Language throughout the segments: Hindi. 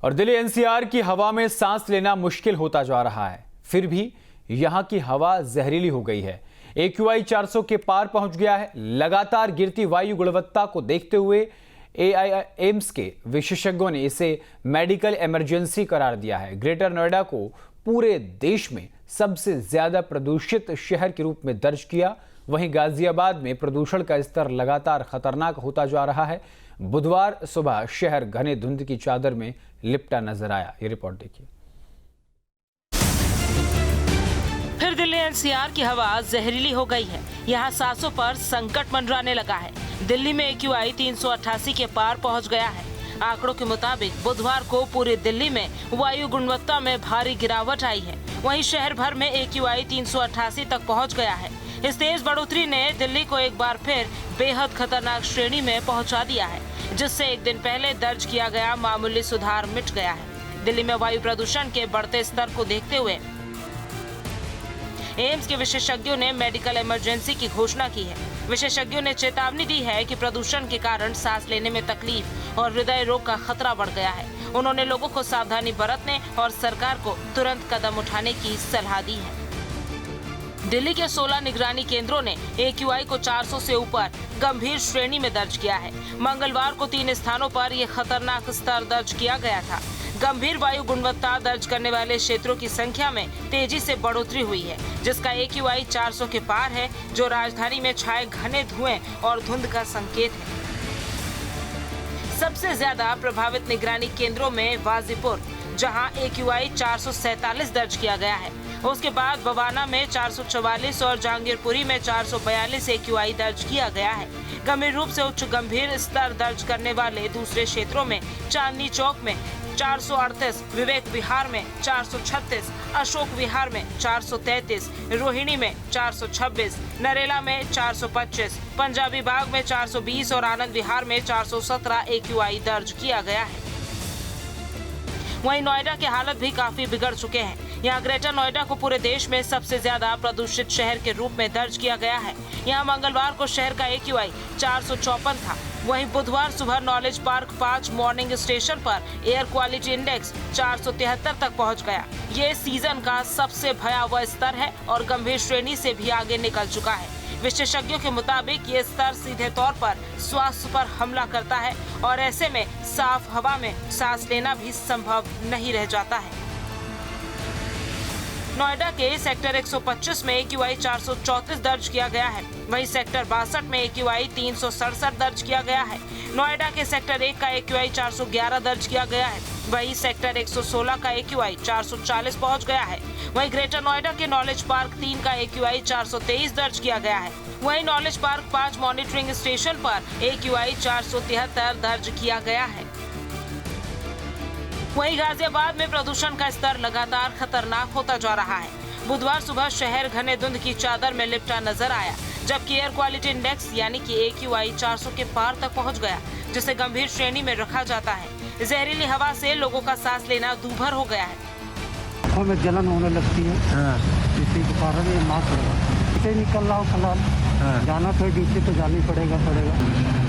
और दिल्ली एनसीआर की हवा में सांस लेना मुश्किल होता जा रहा है। फिर भी यहां की हवा जहरीली हो गई है। AQI 400 के पार पहुंच गया है। लगातार गिरती वायु गुणवत्ता को देखते हुए एम्स के विशेषज्ञों ने इसे मेडिकल इमरजेंसी करार दिया है। ग्रेटर नोएडा को पूरे देश में सबसे ज्यादा प्रदूषित शहर के रूप में दर्ज किया। वहीं गाजियाबाद में प्रदूषण का स्तर लगातार खतरनाक होता जा रहा है। बुधवार सुबह शहर घने धुंध की चादर में लिपटा नजर आया। ये रिपोर्ट देखिए। फिर दिल्ली एनसीआर की हवा जहरीली हो गई है। यहाँ सांसों पर संकट मंडराने लगा है। दिल्ली में AQI 388 के पार पहुँच गया है। आंकड़ों के मुताबिक बुधवार को पूरी दिल्ली में वायु गुणवत्ता में भारी गिरावट आई है। वहीं शहर भर में AQI 388 तक पहुँच गया है। इस तेज बढ़ोतरी ने दिल्ली को एक बार फिर बेहद खतरनाक श्रेणी में पहुंचा दिया है, जिससे एक दिन पहले दर्ज किया गया मामूली सुधार मिट गया है। दिल्ली में वायु प्रदूषण के बढ़ते स्तर को देखते हुए एम्स के विशेषज्ञों ने मेडिकल इमरजेंसी की घोषणा की है। विशेषज्ञों ने चेतावनी दी है कि प्रदूषण के कारण सांस लेने में तकलीफ और हृदय रोग का खतरा बढ़ गया है। उन्होंने लोगों को सावधानी बरतने और सरकार को तुरंत कदम उठाने की सलाह दी है। दिल्ली के 16 निगरानी केंद्रों ने AQI को 400 से ऊपर गंभीर श्रेणी में दर्ज किया है। मंगलवार को 3 स्थानों पर यह खतरनाक स्तर दर्ज किया गया था। गंभीर वायु गुणवत्ता दर्ज करने वाले क्षेत्रों की संख्या में तेजी से बढ़ोतरी हुई है, जिसका AQI 400 के पार है, जो राजधानी में छाए घने धुएं और धुंध का संकेत है। सबसे ज्यादा प्रभावित निगरानी केंद्रों में वाजीपुर, जहां AQI 447 दर्ज किया गया है। उसके बाद बवाना में 444 और जहांगीरपुरी में 442 AQI दर्ज किया गया है। गंभीर रूप से उच्च गंभीर स्तर दर्ज करने वाले दूसरे क्षेत्रों में चांदनी चौक में 438, विवेक विहार में 436, अशोक विहार में 433, रोहिणी में 426, नरेला में 425, पंजाबी बाग में 420 और आनंद विहार में 417 AQI दर्ज किया गया है। वहीं नोएडा की हालत भी काफी बिगड़ चुके हैं। यहाँ ग्रेटर नोएडा को पूरे देश में सबसे ज्यादा प्रदूषित शहर के रूप में दर्ज किया गया है। यहाँ मंगलवार को शहर का AQI 454 था। वहीं बुधवार सुबह नॉलेज पार्क 5 मॉर्निंग स्टेशन पर एयर क्वालिटी इंडेक्स 473 तक पहुँच गया। ये सीजन का सबसे भयावह स्तर है और गंभीर श्रेणी से भी आगे निकल चुका है। विशेषज्ञों के मुताबिक ये स्तर सीधे तौर पर स्वास्थ्य पर हमला करता है और ऐसे में साफ हवा में सांस लेना भी संभव नहीं रह जाता है। नोएडा के सेक्टर 125 में AQI 434 दर्ज किया गया है। वहीं सेक्टर 62 में AQI 367 दर्ज किया गया है। नोएडा के सेक्टर 1 का AQI 411 दर्ज किया गया है। वहीं सेक्टर 116 का AQI 440 पहुंच गया है। वहीं ग्रेटर नोएडा के नॉलेज पार्क 3 का AQI 423 दर्ज किया गया है। वहीं नॉलेज पार्क 5 मॉनिटरिंग स्टेशन पर AQI 473 दर्ज किया गया है। वहीं गाजियाबाद में प्रदूषण का स्तर लगातार खतरनाक होता जा रहा है। बुधवार सुबह शहर घने धुंध की चादर में लिपटा नजर आया, जबकि एयर क्वालिटी इंडेक्स यानी कि AQI 400 के पार तक पहुंच गया, जिसे गंभीर श्रेणी में रखा जाता है। जहरीली हवा से लोगों का सांस लेना दूभर हो गया है। आँखों में जलन होने लगती है। इसी के कारण ये मास्क लगा इसे निकल रहा हूँ कल जाना तो ड्यूटी तो जाना ही पड़ेगा।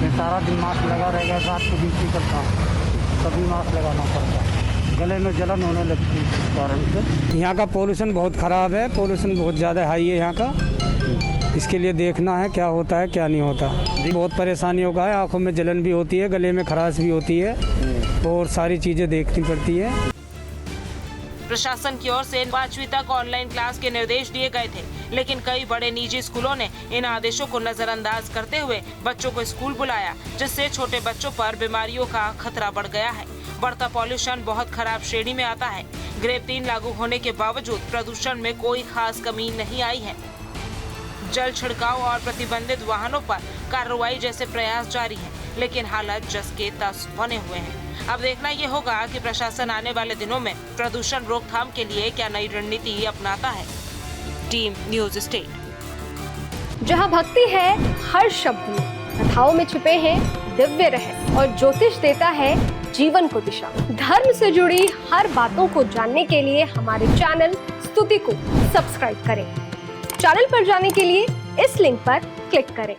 ये सारा दिन मास्क लगा रहेगा। रात को ड्यूटी करता हूँ तभी मास्क लगाना पड़ता है। गले में जलन होने लगती है इस कारण से। यहाँ का पोल्यूशन बहुत ख़राब है। पोल्यूशन बहुत ज़्यादा हाई है यहाँ का। इसके लिए देखना है क्या होता है क्या नहीं होता। बहुत परेशानियों का है। आँखों में जलन भी होती है, गले में खराश भी होती है और सारी चीज़ें देखनी पड़ती है। प्रशासन की ओर से 5वीं तक ऑनलाइन क्लास के निर्देश दिए गए थे, लेकिन कई बड़े निजी स्कूलों ने इन आदेशों को नजरअंदाज करते हुए बच्चों को स्कूल बुलाया, जिससे छोटे बच्चों पर बीमारियों का खतरा बढ़ गया है। बढ़ता पॉल्यूशन बहुत खराब श्रेणी में आता है। ग्रेड 3 लागू होने के बावजूद प्रदूषण में कोई खास कमी नहीं आई है। जल छिड़काव और प्रतिबंधित वाहनों पर कार्रवाई जैसे प्रयास जारी है, लेकिन हालात जस के तस बने हुए हैं। अब देखना ये होगा कि प्रशासन आने वाले दिनों में प्रदूषण रोकथाम के लिए क्या नई रणनीति अपनाता है। Team news state. जहां भक्ति है हर शब्द में, कथाओं में छुपे हैं दिव्य रहस्य और ज्योतिष देता है जीवन को दिशा। धर्म से जुड़ी हर बातों को जानने के लिए हमारे चैनल स्तुति को सब्सक्राइब करें। चैनल पर जाने के लिए इस लिंक पर क्लिक करें।